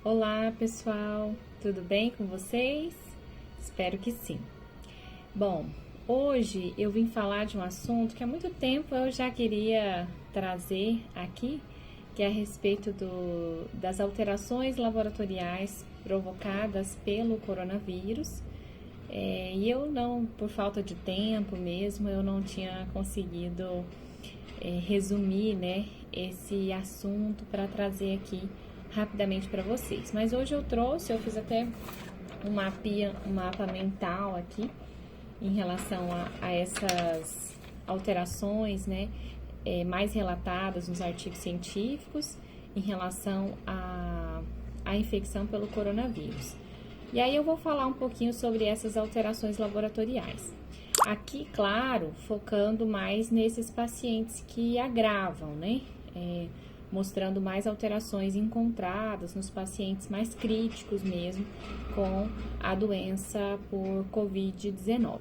Olá, pessoal, tudo bem com vocês? Espero que sim. Bom, hoje eu vim falar de um assunto que há muito tempo eu já queria trazer aqui, que é a respeito das alterações laboratoriais provocadas pelo coronavírus. E eu não, por falta de tempo mesmo, eu não tinha conseguido resumir, né, esse assunto para trazer aqui rapidamente para vocês. Mas hoje eu fiz até um mapa mental aqui em relação a essas alterações, né, mais relatadas nos artigos científicos em relação à infecção pelo coronavírus. E aí eu vou falar um pouquinho sobre essas alterações laboratoriais. Aqui, claro, focando mais nesses pacientes que agravam, né? Mostrando mais alterações encontradas nos pacientes mais críticos mesmo com a doença por Covid-19.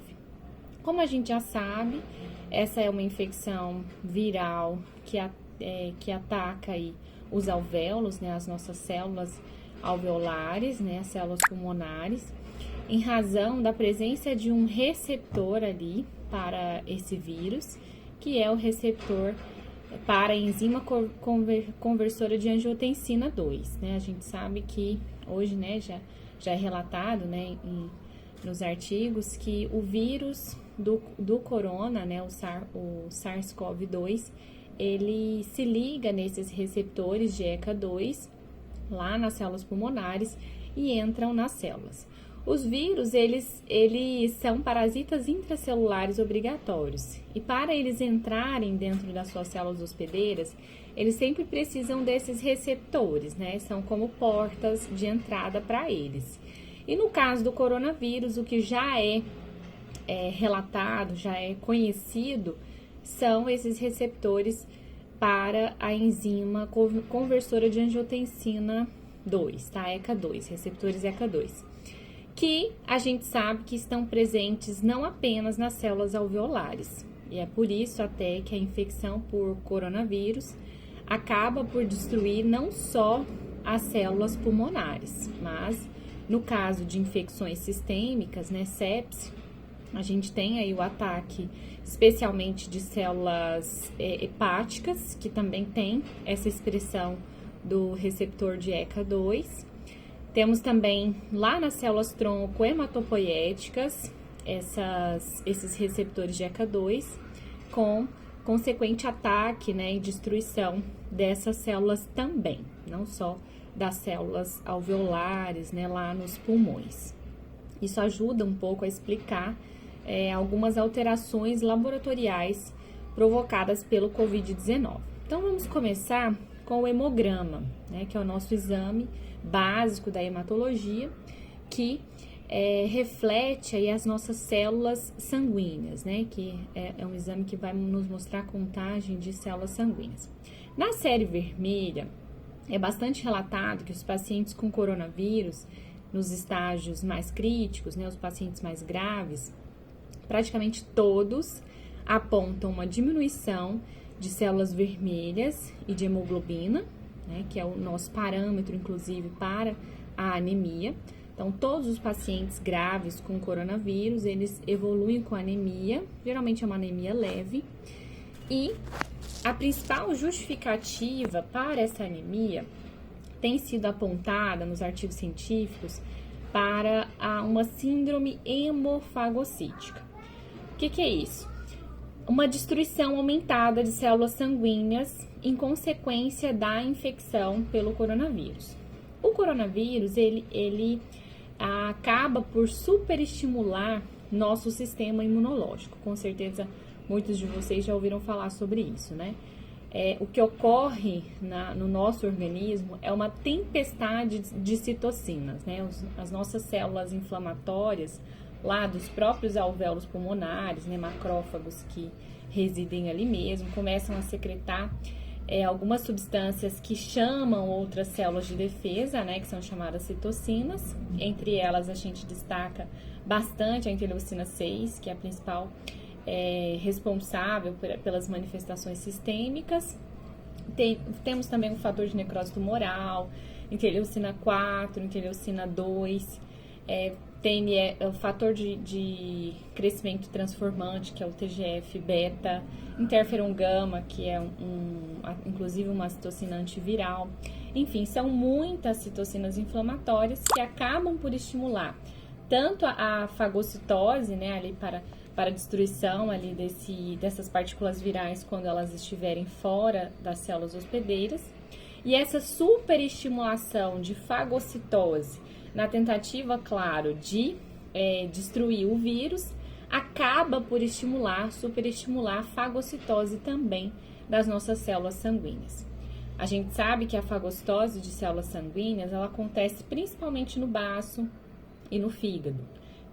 Como a gente já sabe, essa é uma infecção viral que ataca aí os alvéolos, né? As nossas células alveolares, né? As células pulmonares, em razão da presença de um receptor ali para esse vírus, que é o receptor para a enzima conversora de angiotensina 2, né? A gente sabe que hoje, né, já é relatado, né, nos artigos que o vírus do corona, né, o SARS-CoV-2, ele se liga nesses receptores de ECA2 lá nas células pulmonares e entram nas células. Os vírus, eles são parasitas intracelulares obrigatórios. E para eles entrarem dentro das suas células hospedeiras, eles sempre precisam desses receptores, né? São como portas de entrada para eles. E no caso do coronavírus, o que já é relatado, já é conhecido, são esses receptores para a enzima conversora de angiotensina 2, tá? ECA2, receptores ECA2. Que a gente sabe que estão presentes não apenas nas células alveolares. E é por isso até que a infecção por coronavírus acaba por destruir não só as células pulmonares, mas no caso de infecções sistêmicas, né, sepse, a gente tem aí o ataque especialmente de células hepáticas, que também tem essa expressão do receptor de ECA2. Temos também lá nas células tronco hematopoéticas esses receptores de ECA2 com consequente ataque, né, e destruição dessas células também, não só das células alveolares, né, lá nos pulmões. Isso ajuda um pouco a explicar algumas alterações laboratoriais provocadas pelo Covid-19. Então, vamos começar com o hemograma, né, que é o nosso exame básico da hematologia, que reflete aí as nossas células sanguíneas, né, que é um exame que vai nos mostrar a contagem de células sanguíneas. Na série vermelha, é bastante relatado que os pacientes com coronavírus, nos estágios mais críticos, né, os pacientes mais graves, praticamente todos apontam uma diminuição de células vermelhas e de hemoglobina, né, que é o nosso parâmetro, inclusive, para a anemia. Então, todos os pacientes graves com coronavírus, eles evoluem com anemia, geralmente é uma anemia leve, e a principal justificativa para essa anemia tem sido apontada nos artigos científicos para uma síndrome hemofagocítica. O que é isso? Uma destruição aumentada de células sanguíneas em consequência da infecção pelo coronavírus. O coronavírus, ele acaba por superestimular nosso sistema imunológico. Com certeza, muitos de vocês já ouviram falar sobre isso, né? O que ocorre no nosso organismo é uma tempestade de citocinas, né? As nossas células inflamatórias, lá dos próprios alvéolos pulmonares, né, macrófagos que residem ali mesmo, começam a secretar algumas substâncias que chamam outras células de defesa, né, que são chamadas citocinas. Entre elas, a gente destaca bastante a interleucina 6, que é a principal responsável pelas manifestações sistêmicas. temos também o fator de necrose tumoral, interleucina 4, interleucina 2, tem o fator de crescimento transformante, que é o TGF-beta, interferon gama, que é inclusive uma citocina antiviral. Enfim, são muitas citocinas inflamatórias que acabam por estimular tanto a fagocitose, né, ali para a destruição ali dessas partículas virais quando elas estiverem fora das células hospedeiras. E essa superestimulação de fagocitose, na tentativa, claro, de destruir o vírus, acaba por superestimular a fagocitose também das nossas células sanguíneas. A gente sabe que a fagocitose de células sanguíneas, ela acontece principalmente no baço e no fígado.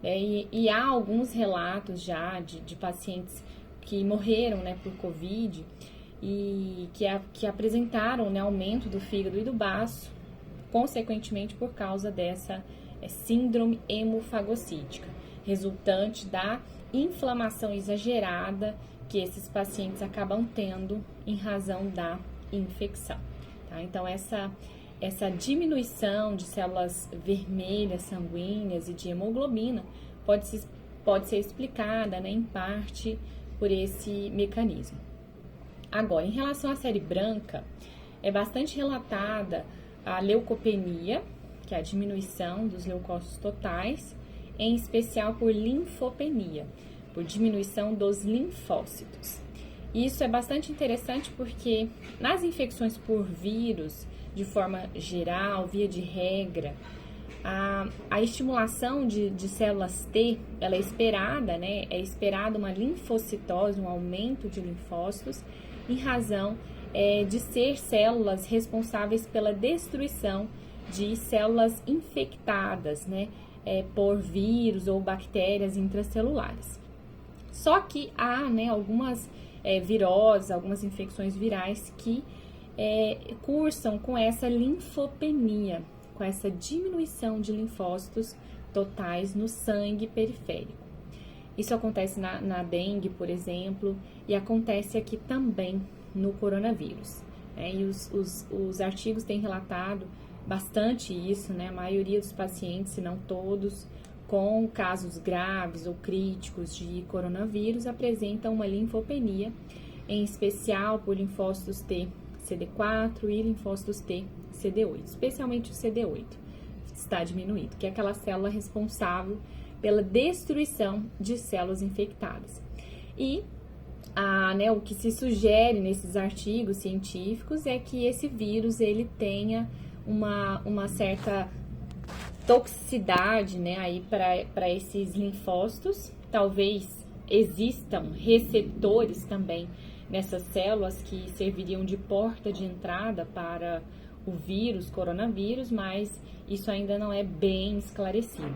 E há alguns relatos já de pacientes que morreram, né, por Covid e que apresentaram, né, aumento do fígado e do baço, consequentemente por causa dessa síndrome hemofagocítica, resultante da inflamação exagerada que esses pacientes acabam tendo em razão da infecção. Tá? Então, essa diminuição de células vermelhas sanguíneas e de hemoglobina pode ser explicada, né, em parte por esse mecanismo. Agora, em relação à série branca, é bastante relatada a leucopenia, que é a diminuição dos leucócitos totais, em especial por linfopenia, por diminuição dos linfócitos. Isso é bastante interessante porque nas infecções por vírus, de forma geral, via de regra, a estimulação de células T, ela é esperada, né? É esperada uma linfocitose, um aumento de linfócitos, em razão de ser células responsáveis pela destruição de células infectadas, né? Por vírus ou bactérias intracelulares. Só que há, né, algumas viroses, algumas infecções virais que cursam com essa linfopenia, com essa diminuição de linfócitos totais no sangue periférico. Isso acontece na dengue, por exemplo, e acontece aqui também no coronavírus. E os artigos têm relatado bastante isso, né? A maioria dos pacientes, se não todos, com casos graves ou críticos de coronavírus, apresentam uma linfopenia, em especial por linfócitos T CD4 e linfócitos T CD8, especialmente o CD8 está diminuído, que é aquela célula responsável pela destruição de células infectadas. E o que se sugere nesses artigos científicos é que esse vírus ele tenha uma certa toxicidade, né, aí para esses linfócitos. Talvez existam receptores também nessas células que serviriam de porta de entrada para o vírus, coronavírus, mas isso ainda não é bem esclarecido.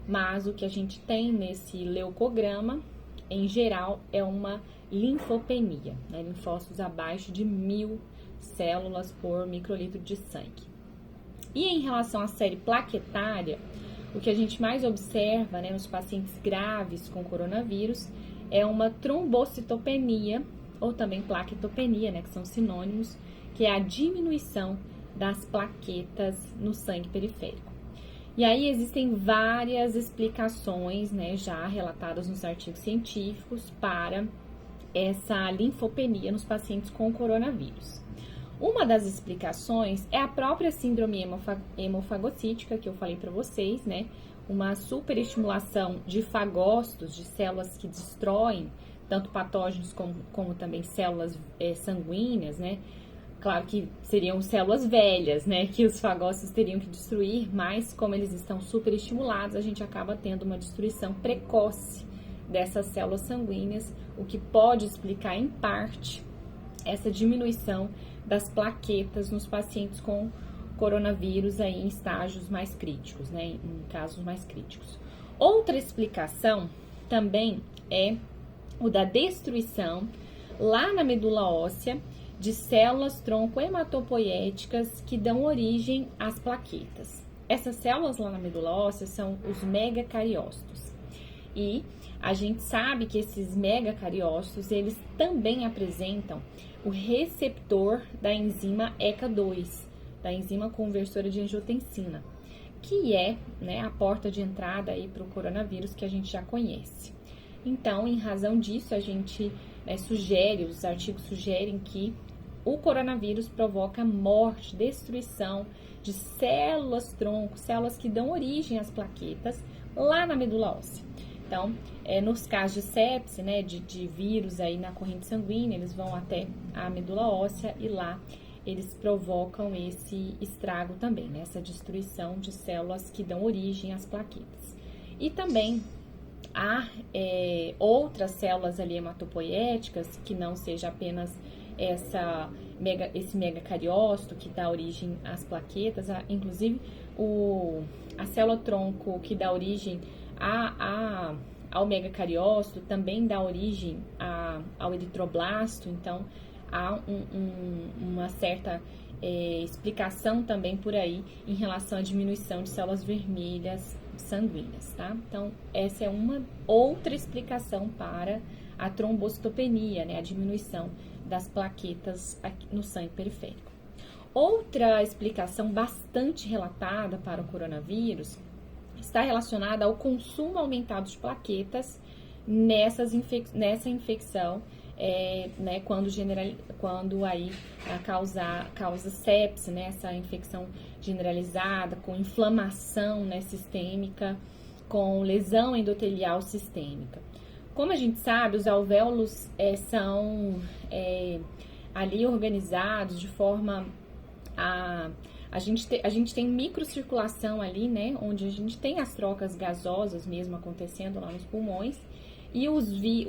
Mas o que a gente tem nesse leucograma, em geral, é uma linfopenia, né? Linfócitos abaixo de 1000 células por microlitro de sangue. E em relação à série plaquetária, o que a gente mais observa, né, nos pacientes graves com coronavírus é uma trombocitopenia, ou também plaquetopenia, né, que são sinônimos, que é a diminuição das plaquetas no sangue periférico. E aí existem várias explicações, né, já relatadas nos artigos científicos para essa linfopenia nos pacientes com coronavírus. Uma das explicações é a própria síndrome hemofagocítica que eu falei para vocês, né? Uma superestimulação de fagócitos, de células que destroem tanto patógenos como também células sanguíneas, né? Claro que seriam células velhas, né? Que os fagócitos teriam que destruir, mas como eles estão superestimulados, a gente acaba tendo uma destruição precoce dessas células sanguíneas, o que pode explicar em parte essa diminuição das plaquetas nos pacientes com coronavírus aí em estágios mais críticos, né, em casos mais críticos. Outra explicação também é o da destruição lá na medula óssea de células tronco hematopoéticas que dão origem às plaquetas. Essas células lá na medula óssea são os megacariócitos. E a gente sabe que esses megacariócitos, eles também apresentam o receptor da enzima ECA2, da enzima conversora de angiotensina, que é, né, a porta de entrada aí para o coronavírus que a gente já conhece. Então, em razão disso, a gente sugere, os artigos sugerem que o coronavírus provoca morte, destruição de células-tronco, células que dão origem às plaquetas lá na medula óssea. Então, nos casos de sepse, né, de vírus aí na corrente sanguínea, eles vão até a medula óssea e lá eles provocam esse estrago também, né, essa destruição de células que dão origem às plaquetas. E também há outras células ali hematopoéticas, que não seja apenas esse megacariócito que dá origem às plaquetas, inclusive a célula-tronco que dá origem ao megacariócito também dá origem ao eritroblasto, então há uma certa explicação também por aí em relação à diminuição de células vermelhas sanguíneas, tá? Então, essa é uma outra explicação para a trombocitopenia, né? A diminuição das plaquetas no sangue periférico. Outra explicação bastante relatada para o coronavírus está relacionada ao consumo aumentado de plaquetas nessa infecção, né, quando aí causa sepse, né, essa infecção generalizada, com inflamação, né, sistêmica, com lesão endotelial sistêmica. Como a gente sabe, os alvéolos são ali organizados de forma a gente tem microcirculação ali, né, onde a gente tem as trocas gasosas mesmo acontecendo lá nos pulmões, e o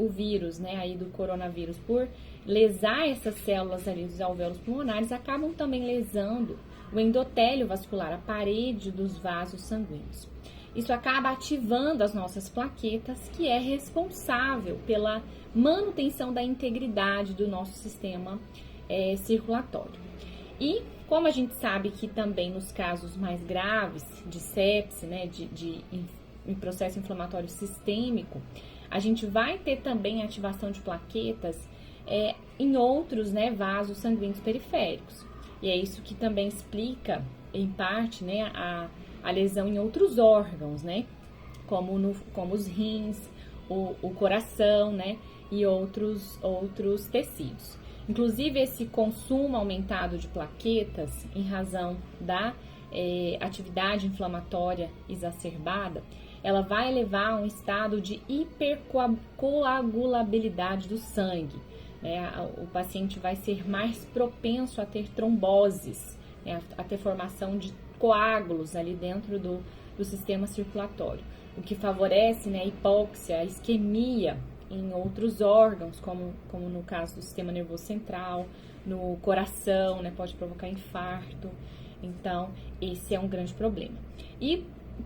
vírus, né, aí do coronavírus, por lesar essas células ali dos alvéolos pulmonares, acabam também lesando o endotélio vascular, a parede dos vasos sanguíneos. Isso acaba ativando as nossas plaquetas, que é responsável pela manutenção da integridade do nosso sistema circulatório. E como a gente sabe que também nos casos mais graves de sepse, né, em processo inflamatório sistêmico, a gente vai ter também ativação de plaquetas em outros, né, vasos sanguíneos periféricos. E é isso que também explica, em parte, né, a lesão em outros órgãos, né, como os rins, o coração, né, e outros tecidos. Inclusive, esse consumo aumentado de plaquetas em razão da atividade inflamatória exacerbada, ela vai levar a um estado de hipercoagulabilidade do sangue. Né? O paciente vai ser mais propenso a ter tromboses, né? A ter formação de coágulos ali dentro do sistema circulatório, o que favorece, né, a hipóxia, a isquemia em outros órgãos, como no caso do sistema nervoso central, no coração, né, pode provocar infarto. Então, esse é um grande problema. E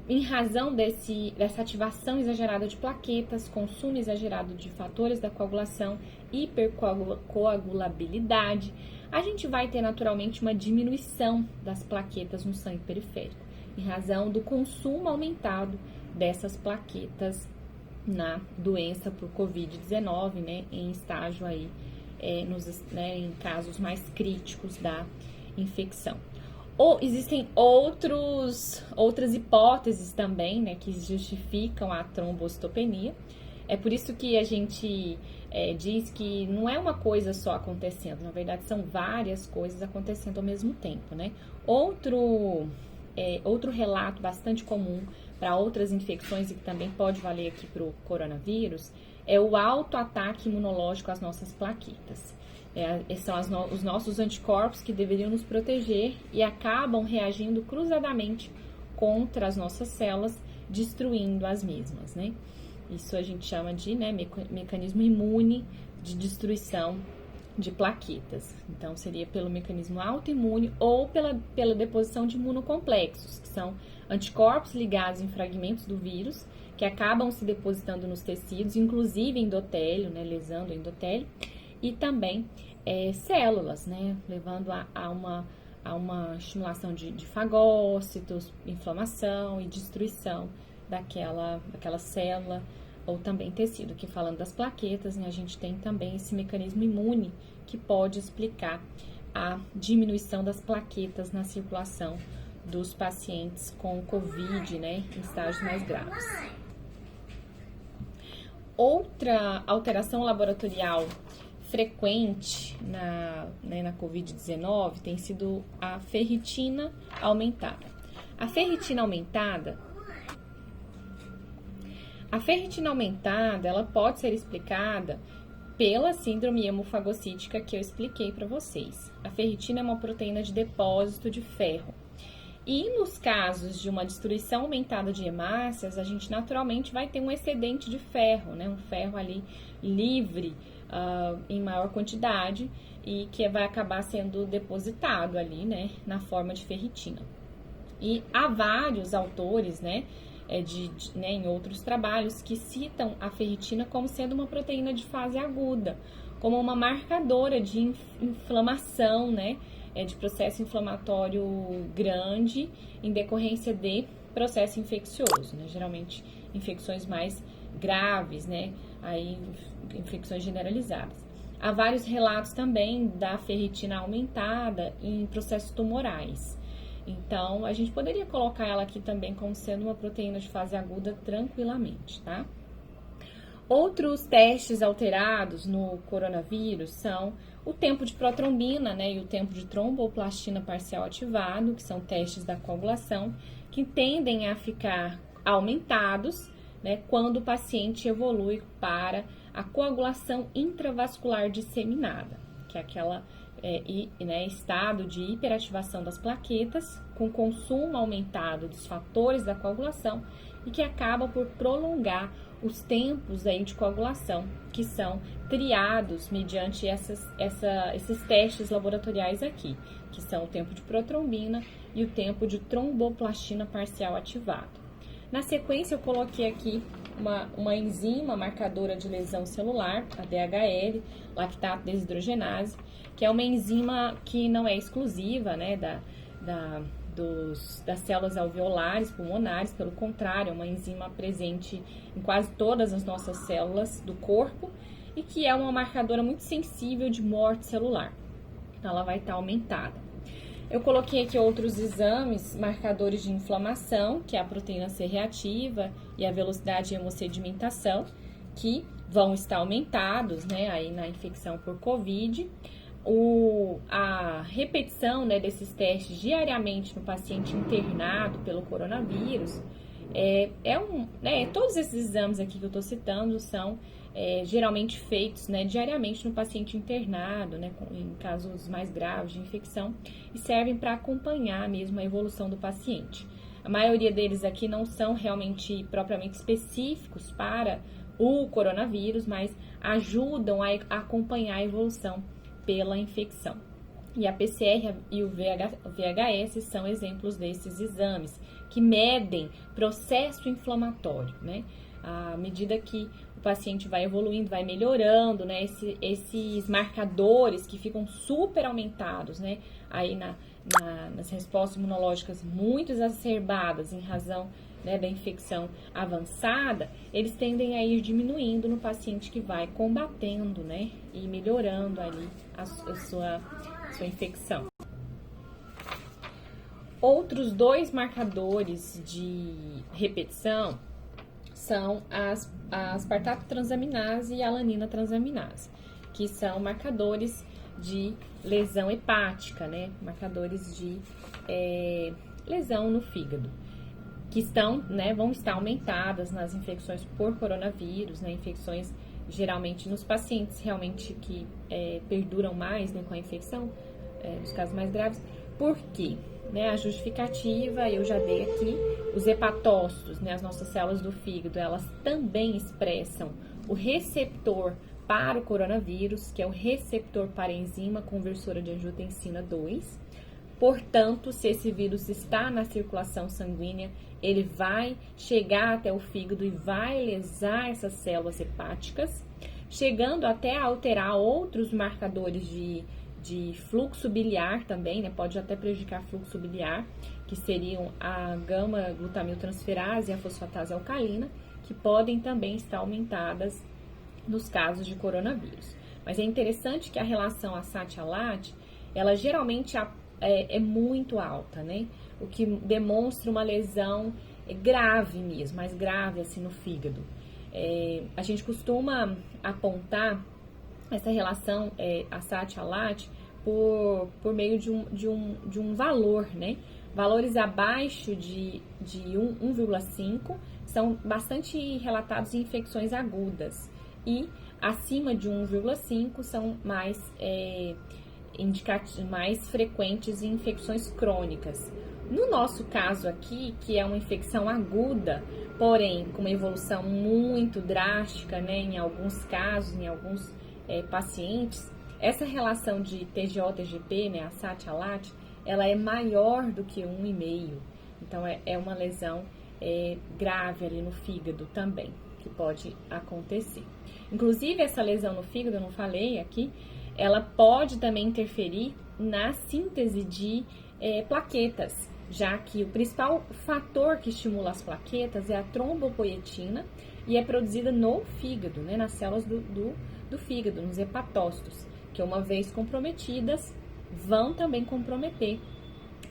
em razão dessa ativação exagerada de plaquetas, consumo exagerado de fatores da coagulação, hipercoagulabilidade, a gente vai ter naturalmente uma diminuição das plaquetas no sangue periférico, em razão do consumo aumentado dessas plaquetas na doença por Covid-19, né, em estágio aí, em casos mais críticos da infecção. Ou existem outras hipóteses também, né, que justificam a trombocitopenia. É por isso que a gente diz que não é uma coisa só acontecendo, na verdade são várias coisas acontecendo ao mesmo tempo, né? Outro relato bastante comum para outras infecções e que também pode valer aqui para o coronavírus é o autoataque imunológico às nossas plaquetas. São os nossos anticorpos que deveriam nos proteger e acabam reagindo cruzadamente contra as nossas células, destruindo as mesmas, né? Isso a gente chama de, né, mecanismo imune de destruição de plaquetas. Então, seria pelo mecanismo autoimune ou pela deposição de imunocomplexos, que são anticorpos ligados em fragmentos do vírus, que acabam se depositando nos tecidos, inclusive endotélio, né, lesando o endotélio, e também células, né, levando a uma estimulação de fagócitos, inflamação e destruição daquela célula ou também tecido. Aqui falando das plaquetas, né, a gente tem também esse mecanismo imune que pode explicar a diminuição das plaquetas na circulação dos pacientes com Covid, né, em estágios mais graves. Outra alteração laboratorial frequente na Covid-19 tem sido a ferritina aumentada. A ferritina aumentada, ela pode ser explicada pela síndrome hemofagocítica que eu expliquei para vocês. A ferritina é uma proteína de depósito de ferro. E nos casos de uma destruição aumentada de hemácias, a gente naturalmente vai ter um excedente de ferro, né? Um ferro ali livre em maior quantidade e que vai acabar sendo depositado ali, né? Na forma de ferritina. E há vários autores, né? Em outros trabalhos que citam a ferritina como sendo uma proteína de fase aguda, como uma marcadora de inflamação, né? De processo inflamatório grande em decorrência de processo infeccioso, né? Geralmente infecções mais graves, né? Aí infecções generalizadas. Há vários relatos também da ferritina aumentada em processos tumorais. Então, a gente poderia colocar ela aqui também como sendo uma proteína de fase aguda tranquilamente, tá? Outros testes alterados no coronavírus são o tempo de protrombina, né, e o tempo de tromboplastina parcial ativado, que são testes da coagulação, que tendem a ficar aumentados, né, quando o paciente evolui para a coagulação intravascular disseminada, que é aquela estado de hiperativação das plaquetas, com consumo aumentado dos fatores da coagulação e que acaba por prolongar os tempos aí de coagulação, que são triados mediante esses testes laboratoriais aqui, que são o tempo de protrombina e o tempo de tromboplastina parcial ativado. Na sequência, eu coloquei aqui uma enzima marcadora de lesão celular, a DHL, lactato desidrogenase, que é uma enzima que não é exclusiva, né, das células alveolares pulmonares, pelo contrário, é uma enzima presente em quase todas as nossas células do corpo e que é uma marcadora muito sensível de morte celular. Então, ela vai estar aumentada. Eu coloquei aqui outros exames marcadores de inflamação, que é a proteína C reativa e a velocidade de hemossedimentação, que vão estar aumentados, né, aí na infecção por Covid. A repetição, né, desses testes diariamente no paciente internado pelo coronavírus, todos esses exames aqui que eu estou citando são geralmente feitos, né, diariamente no paciente internado, né, em casos mais graves de infecção, e servem para acompanhar mesmo a evolução do paciente. A maioria deles aqui não são realmente propriamente específicos para o coronavírus, mas ajudam a acompanhar a evolução pela infecção. E a PCR e o VHS são exemplos desses exames, que medem processo inflamatório, né? À medida que o paciente vai evoluindo, vai melhorando, né? Esses marcadores que ficam super aumentados, né? Aí nas respostas imunológicas muito exacerbadas em razão, né, da infecção avançada, eles tendem a ir diminuindo no paciente que vai combatendo, né, e melhorando ali a sua infecção. Outros dois marcadores de repetição são as aspartato transaminase e a alanina transaminase, que são marcadores de lesão hepática, né, marcadores de lesão no fígado, que vão estar aumentadas nas infecções por coronavírus, né, infecções geralmente nos pacientes realmente que perduram mais, né, com a infecção, nos casos mais graves. Por quê? Né, a justificativa eu já dei aqui. Os hepatócitos, né, as nossas células do fígado, elas também expressam o receptor para o coronavírus, que é o receptor para a enzima conversora de angiotensina 2. Portanto, se esse vírus está na circulação sanguínea, ele vai chegar até o fígado e vai lesar essas células hepáticas, chegando até a alterar outros marcadores de de fluxo biliar também, né? Pode até prejudicar fluxo biliar, que seriam a gama-glutamiltransferase e a fosfatase alcalina, que podem também estar aumentadas nos casos de coronavírus. Mas é interessante que a relação ASAT-ALAT, ela geralmente é muito alta, né? O que demonstra uma lesão grave mesmo, mais grave assim no fígado. A gente costuma apontar essa relação ASAT-ALAT por meio de um valor, né? Valores abaixo de 1,5 são bastante relatados em infecções agudas e acima de 1,5 são mais frequentes em infecções crônicas. No nosso caso aqui, que é uma infecção aguda, porém com uma evolução muito drástica, né, em alguns casos, em alguns pacientes, essa relação de TGO-TGP, né, ASAT-ALAT, ela é maior do que 1,5. Então, é uma lesão grave ali no fígado também, que pode acontecer. Inclusive, essa lesão no fígado, eu não falei aqui, ela pode também interferir na síntese de plaquetas, já que o principal fator que estimula as plaquetas é a trombopoietina e é produzida no fígado, né, nas células do fígado, nos hepatócitos, que uma vez comprometidas, vão também comprometer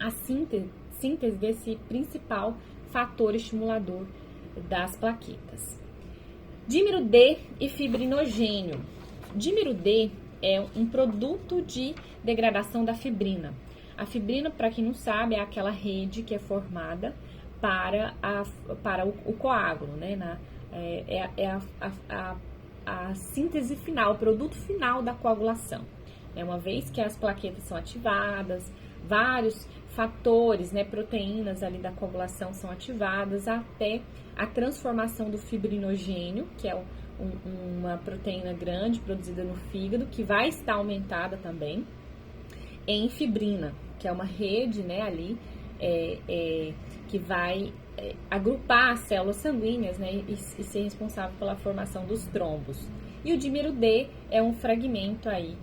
a síntese desse principal fator estimulador das plaquetas. Dímero D e fibrinogênio. Dímero D é um produto de degradação da fibrina. A fibrina, para quem não sabe, é aquela rede que é formada para o coágulo, né? A síntese final, o produto final da coagulação. Uma vez que as plaquetas são ativadas, vários fatores, né, proteínas ali da coagulação são ativadas até a transformação do fibrinogênio, que é uma proteína grande produzida no fígado, que vai estar aumentada também, em fibrina, que é uma rede, né, ali, que vai agrupar as células sanguíneas, né, e ser responsável pela formação dos trombos. E o dímero D é um fragmento aí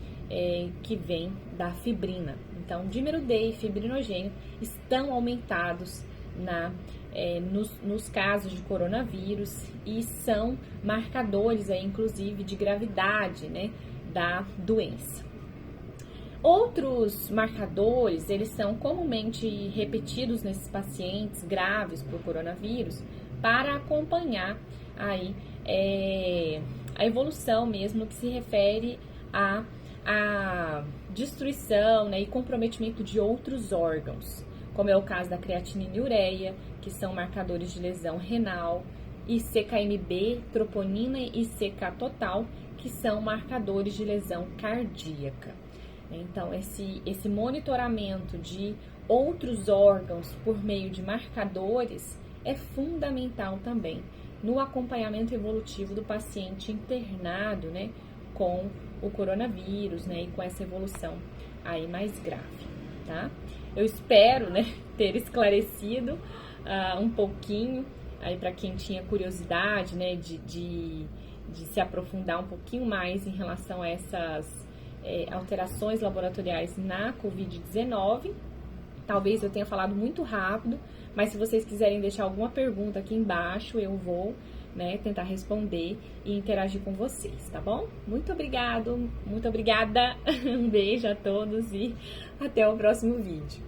que vem da fibrina. Então, dímero D e fibrinogênio estão aumentados nos casos de coronavírus e são marcadores aí, inclusive, de gravidade, né, da doença. Outros marcadores, eles são comumente repetidos nesses pacientes graves por coronavírus para acompanhar aí a evolução mesmo no que se refere à destruição, né, e comprometimento de outros órgãos, como é o caso da creatinina e ureia, que são marcadores de lesão renal, e CKMB, troponina e CK total, que são marcadores de lesão cardíaca. Então, esse monitoramento de outros órgãos por meio de marcadores é fundamental também no acompanhamento evolutivo do paciente internado, né, com o coronavírus, né, e com essa evolução aí mais grave, tá? Eu espero, né, ter esclarecido um pouquinho aí para quem tinha curiosidade, né, de se aprofundar um pouquinho mais em relação a essas alterações laboratoriais na Covid-19. Talvez eu tenha falado muito rápido, mas se vocês quiserem deixar alguma pergunta aqui embaixo, eu vou, né, tentar responder e interagir com vocês, tá bom? Muito obrigada, um beijo a todos e até o próximo vídeo.